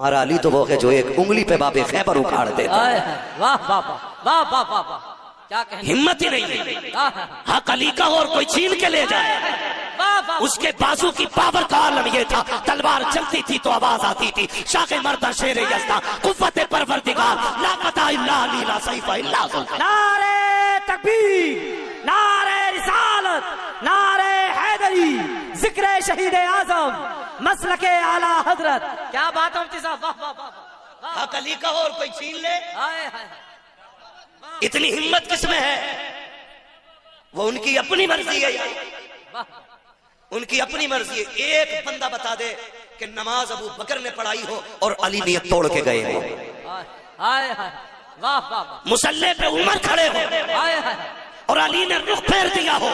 ہمارا علی تو وہ ہے جو ایک انگلی پہ باب خیبر اکھاڑ دیتا ہے. واہ واہ واہ واہ واہ واہ، کیا کہنے، ہمت ہی نہیں ہے حق علی کا اور کوئی چھین کے لے جائے. اس کے بازو کی پاور کا عالم یہ تھا، تلوار چلتی تھی تو آواز آتی تھی شاہ مردہ شیر یزداں قوت پروردگار لا قطع الا علی لا سیف الا ذوالفقار. نعرے تکبیر، نعرے رسالت، نعرے حیدری، ذکر شہید اعظم، مسلک اعلی حضرت. کیا بات ہے مفتی صاحب، واہ واہ واہ. حق علی کا اور کوئی چھین لے، ہائے ہائے، اتنی ہمت کس میں ہے؟ وہ ان کی اپنی مرضی ہے، ان کی اپنی مرضی ہے. ایک بندہ بتا دے کہ نماز ابو بکر نے پڑھائی ہو اور علی نیت توڑ کے گئے ہو. ہائے ہائے، واہ واہ واہ، مصلی پہ عمر کھڑے ہو ہائے ہائے، اور علی نے رخ پھیر دیا ہو.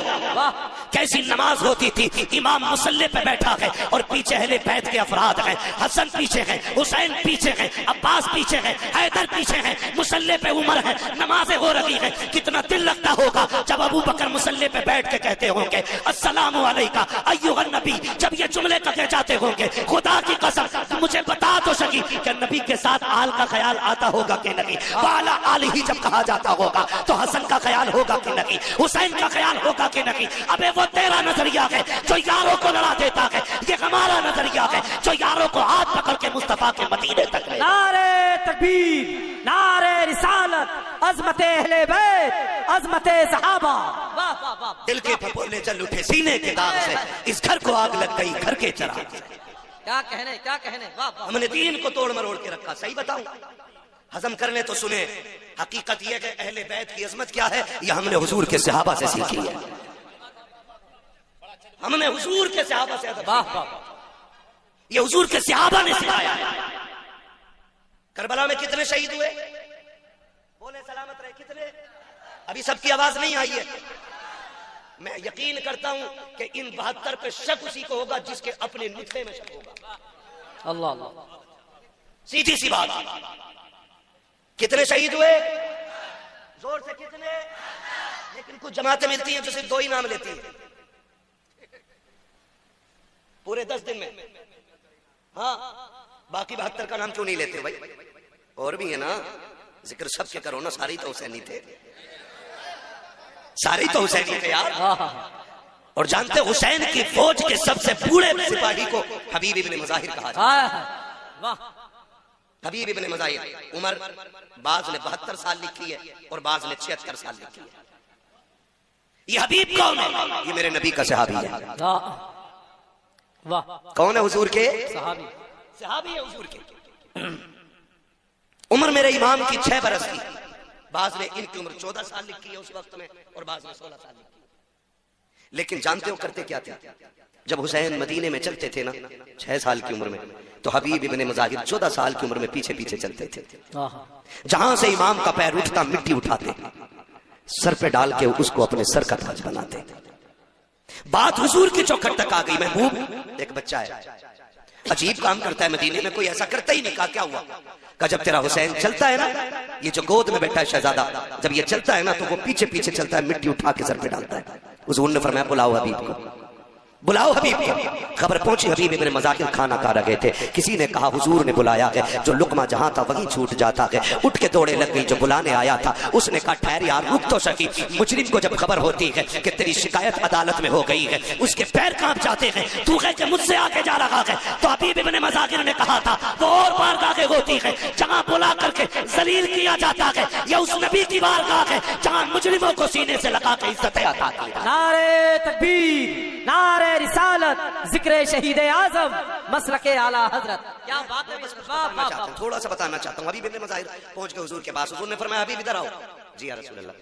کیسی نماز ہوتی تھی. امام مصلی پہ بیٹھا ہے اور پیچھے اہل بیت کے افراد ہیں، حسن پیچھے ہیں، حسین پیچھے ہیں، عباس پیچھے ہیں، حیدر پیچھے ہیں، مصلی پہ عمر ہے، نمازیں ہو رہی ہیں. کتنا دل لگتا ہوگا جب ابو بکر مصلی پہ بیٹھ کے کہتے ہوں گے السلام علیکہ ایھا النبی. جب یہ جملے کہے جاتے ہوں گے خدا کی قسم مجھے بتا تو سکی کہ نبی کے ساتھ آل کا خیال آتا ہوگا کہ نہیں. والا آل ہی جب کہا جاتا ہوگا تو حسن کا خیال ہوگا کہ نہیں، حسین کا خیال ہوگا کہ نہیں. ابے وہ تیرا نظریہ ہے جو یاروں کو لڑا دیتا ہے، یہ ہمارا نظریہ ہے جو یاروں کو ہاتھ پکڑ کے مصطفیٰ کے مدینے تک لے. نعرے تکبیر، نعرے رسالت، عظمت اہل بیت، عظمت صحابہ. واہ واہ واہ، دل کے پھپھولے جل اٹھے سینے کے داغ سے، اس گھر کو آگ لگ گئی گھر کے چراغ سے. کیا کہنے، کیا کہنے، واہ واہ. ہم نے دین کو توڑ مروڑ کے رکھا. صحیح بتاؤں، ہضم کرنے تو سنے. حقیقت یہ کہ اہل بیت کی عظمت کیا ہے یہ ہم نے حضور کے صحابہ سے سیکھی ہے. ہم نے حضور کے صحابہ سے ادب واہ واہ، یہ حضور کے صحابہ نے سکھایا ہے. کربلا میں کتنے شہید ہوئے؟ بولے سلامت رہے. کتنے؟ ابھی سب کی آواز نہیں آئی ہے. میں یقین کرتا ہوں کہ ان 72 پہ شک اسی کو ہوگا جس کے اپنے نطفے میں شک ہوگا. اللہ اللہ، سیدھی سی بات. کتنے شہید ہوئے؟ زور سے کتنے؟ لیکن کچھ جماعتیں ملتی ہیں جو صرف 2 ہی نام لیتی ہیں پورے 10 دن میں. ہاں، باقی 72 کا نام کیوں نہیں لیتے بھائی؟ اور بھی ہے نا، ذکر سب کے کرو نا. ساری تو حسینی تھے، ساری تو حسینی تھے یار. اور جانتے حسین کی فوج کے سب سے بوڑھے سپاہی کو حبیب ابن مظاہر کہا جاتا ہے. واہ، حبیب ابن مظاہر. عمر بعض نے 72 سال لکھی ہے اور بعض نے 76 سال لکھی ہے. یہ حبیب کون ہے؟ یہ میرے نبی کا صحابی ہے. واہ، کون ہے؟ حضور کے صحابی، صحابی ہے حضور کے. عمر میرے امام کی 6 برس کی. بعض نے ان کی عمر 14 سال لکھی ہے اس وقت میں اور بعض نے 16 سال لکھی. لیکن جانتے ہو کرتے کیا تھے؟ جب حسین مدینے میں چلتے تھے نا 6 سال کی عمر میں، تو حبیب ابن مظاہر 14 سال کی عمر میں پیچھے پیچھے چلتے تھے. جہاں سے امام کا پیر اٹھتا مٹی اٹھاتے، سر پہ ڈال کے اس کو اپنے سر کا تاج بناتے. بات حضور کی چوکھٹ تک آ گئی. محبوب ایک بچہ ہے، عجیب کام کرتا ہے مدینے میں، کوئی ایسا کرتا ہی نہیں. کہا کیا ہوا؟ کہ جب تیرا حسین چلتا ہے نا، یہ جو گود میں بیٹھا ہے شہزادہ، جب یہ چلتا ہے نا تو وہ پیچھے پیچھے چلتا ہے، مٹی اٹھا کے سر پہ ڈالتا ہے. حضور نے فرمایا بلاؤ حبیب کو، بلاؤ حبیب کو. خبر پہنچی حبیب ابن مظاہر کھانا کھا رہے تھے. کسی نے کہا حضور نے بلایا ہے. جو لقمہ جہاں تھا وہیں چھوٹ جاتا ہے. اٹھ کے دوڑے لگ گئی. جو بلانے آیا تھا اس نے کہا ٹھہر یار، رک تو سکی. مجرم کو جب خبر ہوتی ہے کہ تیری شکایت عدالت میں ہو گئی ہے، اس کے پیر کانپ جاتے ہیں. تو ہے کہ مجھ سے آگے جا رہا ہے. تو حبیب ابن مظاہر نے کہا تھا وہ اور بارگاہیں ہوتی ہے جہاں بلا کر کے ذلیل کیا جاتا ہے، یا اس نبی کی بارگاہ ہے جہاں مجرموں کو سینے سے لگا کے عزت عطا کی. نعرے تکبیر، نعرے رسالت، ذکر شہید اعظم، مسلک اعلی حضرت. کیا بات ہے. تھوڑا سا بتانا چاہتا ہوں. حبیب ابن مظاہر پہنچ گئے حضور کے پاس. حضور نے فرمایا حبیب ادھر آؤ. جی یا رسول اللہ.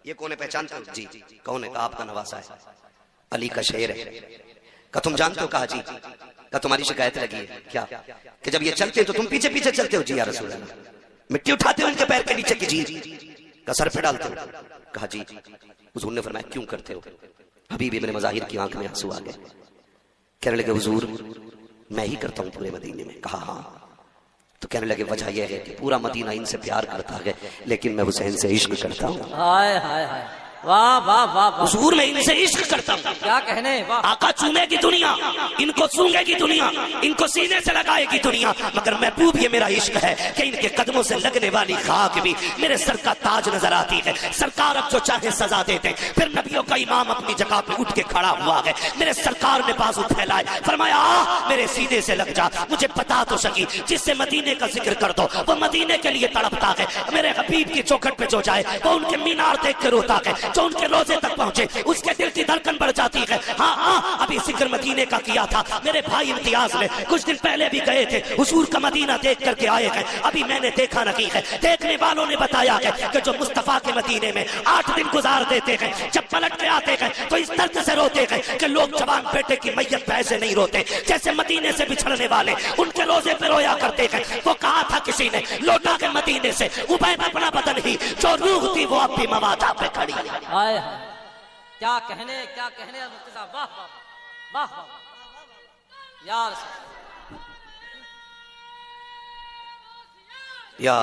یہ کون ہے؟ پہچانتے ہو؟ جی. کون ہے؟ کہا آپ کا نواسہ ہے، علی کا شعر ہے. کہ تم جانتے ہو؟ کہا جی. کہ تمہاری شکایت لگی ہے کیا؟ کہ جب یہ چلتے تو تم پیچھے پیچھے چلتے ہو. جی یا رسول اللہ. مٹی اٹھاتے ہو ان کے پیر کے نیچے کی؟ جی. کہ سر پہ ڈالتے ہو؟ کہا جی. حضور نے فرمایا کیوں کرتے ہو؟ حبیب ابن مظاہر کی آنکھ میں آنسو آ گئے. کہنے لگے حضور میں ہی کرتا ہوں پورے مدینے میں. کہا ہاں. تو کہنے لگے وجہ یہ ہے کہ پورا مدینہ ان سے پیار کرتا ہے لیکن میں حسین سے عشق کرتا ہوں. ہائے ہائے ہائے، واہ واہ واہ واہ، حضور میں ان سے عشق کرتا ہوں. کیا کہنے. واہ آقا چومے گی دنیا، ان کو سونگے گی دنیا، ان کو سینے سے لگائے گی دنیا، مگر محبوب یہ میرا عشق ہے کہ ان کے قدموں سے لگنے والی خاک بھی میرے سر کا تاج نظر آتی ہے. سرکار اب جو چاہے سزا دیتے. پھر نبیوں کا امام اپنی جگہ پہ اٹھ کے کھڑا ہوا ہے. میرے سرکار نے بازو پھیلائے، فرمایا میرے سینے سے لگ جا. مجھے بتا تو سکی جس سے مدینے کا ذکر کر دو وہ مدینے کے لیے تڑپتا ہے. میرے حبیب کی چوکھٹ پہ جو جائے وہ ان کے مینار دیکھ کے روتا ہے. جو ان کے روزے تک پہنچے اس کے دل کی دھڑکن بڑھ جاتی ہے. ہاں ابھی ذکر مدینے کا کیا تھا. میرے بھائی امتیاز نے کچھ دن پہلے بھی گئے تھے، حضور کا مدینہ دیکھ کر کے آئے ہیں. ابھی میں نے دیکھا نہیں ہے. دیکھنے والوں نے بتایا ہے کہ جو مصطفیٰ کے مدینے میں 8 دن گزار دیتے ہیں، جب پلٹ کے آتے ہیں تو اس درد سے روتے ہیں کہ لوگ جوان بیٹے کی میت پہ ایسے نہیں روتے جیسے مدینے سے بچھڑنے والے ان کے روزے پہ رویا کرتے ہیں. وہ کہا تھا کسی نے لوٹا کے مدینے سے عبید اپنا بدن ہی، جو روح تھی وہ اب بھی موادا پہ کھڑی ہے. ہائے ہائے، کیا کہنے کیا کہنے مفتی صاحب. واہ واہ واہ واہ یا رسول یا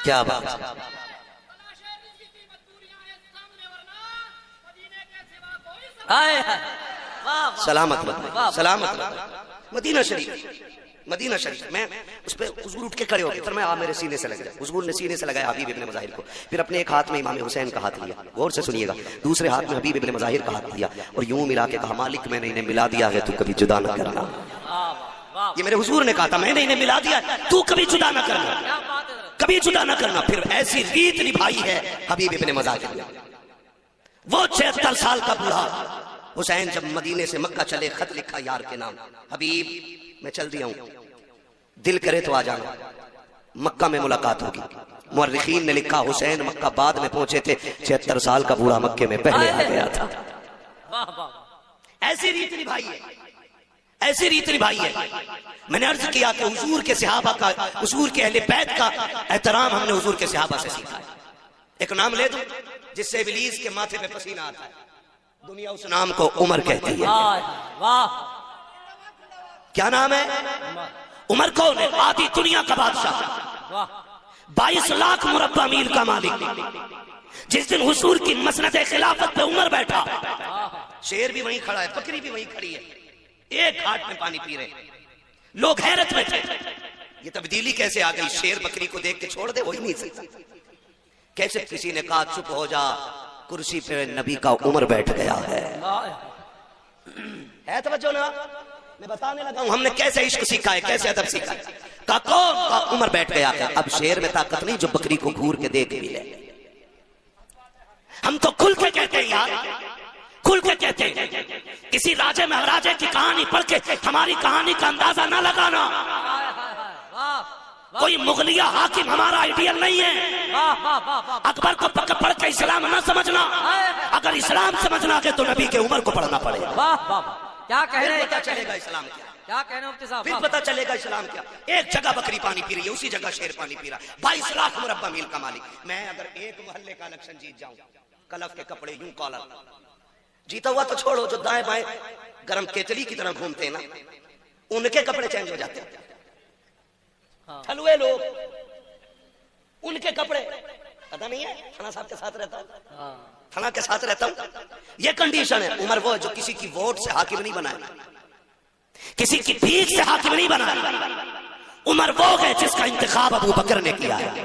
کیا بات ہے. ہائے ہائے واہ واہ سلامت مت سلامت مت. مدینہ شریف، مدینہ شریف میں اس پہ حضور اٹھ کے کھڑے ہو گئے. فرمایا میرے سینے سے لگ جائے. حضور نے سینے سے لگایا حبیب ابن مظاہر کو. پھر اپنے ایک ہاتھ میں امام حسین کا ہاتھ لیا، غور سے سنیے گا، دوسرے ہاتھ میں حبیب ابن مظاہر کا ہاتھ لیا اور یوں ملا کے کہا مالک میں نے انہیں ملا دیا ہے، تو کبھی جدا نہ کرنا. یہ میرے حضور نے کہا تھا، میں نے انہیں ملا دیا، تو کبھی جدا نہ کرنا، کبھی جدا نہ کرنا. پھر ایسی ریت نبھائی ہے حبیب ابن مظاہر نے. وہ 76 سال کا بوڑھا حسین جب مدینے سے مکہ چلے، خط لکھا یار کے نام، حبیب میں چل دیا ہوں، دل کرے تو آ جانا، مکہ میں ملاقات ہوگی. مورخین نے لکھا حسین مکہ بعد میں پہنچے تھے، 76 سال کا بوڑھا مکے میں پہلے آ گیا تھا. ایسی ریت نبھائی ہے، ایسی ریت نبھائی ہے. میں نے عرض کیا کہ حضور کے صحابہ کا، حضور کے اہل بیت کا احترام ہم نے حضور کے صحابہ سے سیکھا ہے. ایک نام لے دو جس سے ابلیس کے ماتھے پہ پسینہ آتا ہے، دنیا اس نام کو عمر کہتی ہے. کیا نام ہے؟ عمر کون ہے؟ آدھی دنیا کا بادشاہ، 22 لاکھ مربع میل کا مالک. جس دن حضور کی مسند خلافت پہ عمر بیٹھا، شیر بھی وہیں کھڑا ہے، بکری بھی وہیں کھڑی ہے، ایک ہاتھ میں پانی پی رہے. لوگ حیرت میں تھے، یہ تبدیلی کیسے آ گئی؟ شیر بکری کو دیکھ کے چھوڑ دے، وہی نہیں سکتا. کیسے؟ کسی نے کہا چپ ہو جا، کرسی پہ نبی کا عمر بیٹھ گیا ہے. ہے توجہ نا؟ میں بتانے لگا ہوں ہم نے کیسے عشق سیکھا ہے، کیسے ادب سیکھا ہے. کہا کون؟ کہا عمر بیٹھ گیا ہے. اب شیر میں طاقت نہیں جو بکری کو گھور کے دیکھ بھی لے. ہم تو کھل کے کہتے ہیں یار، کھل کے کہتے ہیں. کسی راجے مہاراجے کی کہانی پڑھ کے ہماری کہانی کا اندازہ نہ لگانا. کوئی مغلیہ حاکم ہمارا آئیڈیل نہیں ہے. اکبر کو پڑھ کے اسلام نہ سمجھنا. اگر اسلام سمجھنا ہے تو نبی کے عمر کو پڑھنا پڑے گا. کیا کہہ رہے ہیں؟ پتہ چلے گا اسلام کیا، کیا کہنا مفتی صاحب؟ پھر پتہ چلے گا اسلام کیا. ایک جگہ بکری پانی پی رہی ہے، اسی جگہ شیر پانی پی رہا ہے. 22 لاکھ مربع میل کا مالک. میں اگر ایک محلے کا الیکشن جیت جاؤں، کلف کے کپڑے یوں کالر، جیتا ہوا تو چھوڑو، جو دائیں بائیں گرم کیچلی کی طرح گھومتے ہیں نا، ان کے کپڑے چینج ہو جاتے ہیں. تھلوے لوگ، ان کے کپڑے، پتہ نہیں ہے تھنا صاحب کے ساتھ رہتا ہوں، تھنا کے ساتھ رہتا ہوں. یہ کنڈیشن ہے. عمر وہ جو کسی کی ووٹ سے حاکم نہیں بنا ہے، کسی کی بھیک سے حاکم نہیں بنا ہے. عمر وہ ہے جس کا انتخاب ابو بکر نے کیا ہے.